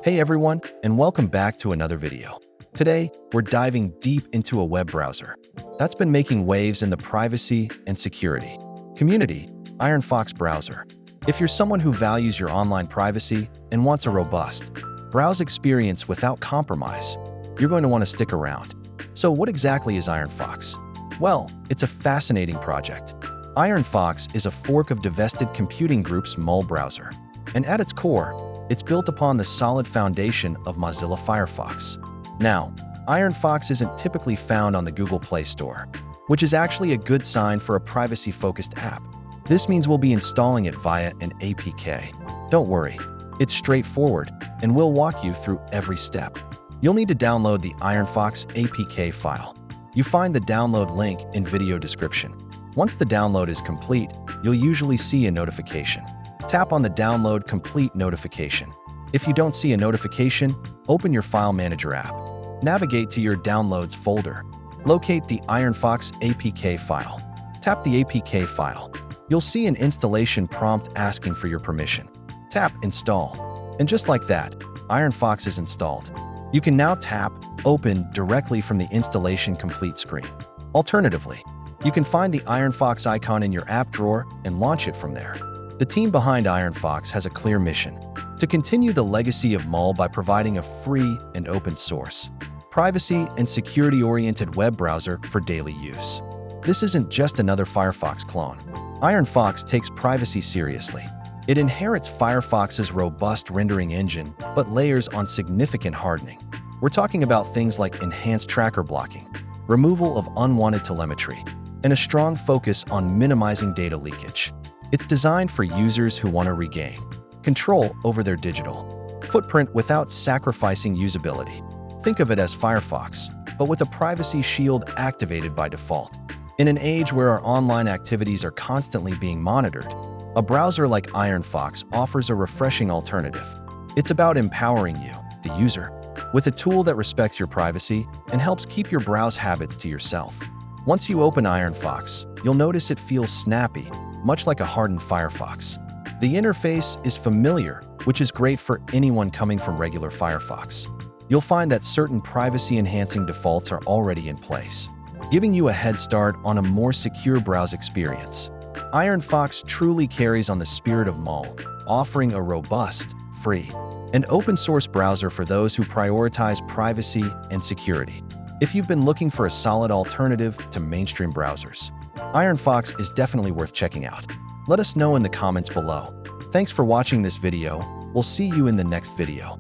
Hey everyone, and welcome back to another video. Today, we're diving deep into a web browser that's been making waves in the privacy and security community, IronFox Browser. If you're someone who values your online privacy and wants a robust browse experience without compromise, you're going to want to stick around. So what exactly is IronFox? Well, it's a fascinating project. IronFox is a fork of Divested Computing Group's Mull browser, and at its core, it's built upon the solid foundation of Mozilla Firefox. Now, IronFox isn't typically found on the Google Play Store, which is actually a good sign for a privacy-focused app. This means we'll be installing it via an APK. Don't worry, it's straightforward, and we'll walk you through every step. You'll need to download the IronFox APK file. You find the download link in video description. Once the download is complete, you'll usually see a notification. Tap on the Download Complete notification. If you don't see a notification, open your File Manager app. Navigate to your Downloads folder. Locate the IronFox APK file. Tap the APK file. You'll see an installation prompt asking for your permission. Tap Install. And just like that, IronFox is installed. You can now tap Open directly from the Installation Complete screen. Alternatively, you can find the IronFox icon in your app drawer and launch it from there. The team behind IronFox has a clear mission: to continue the legacy of Mull by providing a free and open source, privacy and security-oriented web browser for daily use. This isn't just another Firefox clone. IronFox takes privacy seriously. It inherits Firefox's robust rendering engine, but layers on significant hardening. We're talking about things like enhanced tracker blocking, removal of unwanted telemetry, and a strong focus on minimizing data leakage. It's designed for users who want to regain control over their digital footprint without sacrificing usability. Think of it as Firefox, but with a privacy shield activated by default. In an age where our online activities are constantly being monitored, a browser like IronFox offers a refreshing alternative. It's about empowering you, the user, with a tool that respects your privacy and helps keep your browse habits to yourself. Once you open IronFox, you'll notice it feels snappy, much like a hardened Firefox. The interface is familiar, which is great for anyone coming from regular Firefox. You'll find that certain privacy-enhancing defaults are already in place, giving you a head start on a more secure browse experience. IronFox truly carries on the spirit of Mull, offering a robust, free, and open-source browser for those who prioritize privacy and security. If you've been looking for a solid alternative to mainstream browsers, IronFox is definitely worth checking out. Let us know in the comments below. Thanks for watching this video. We'll see you in the next video.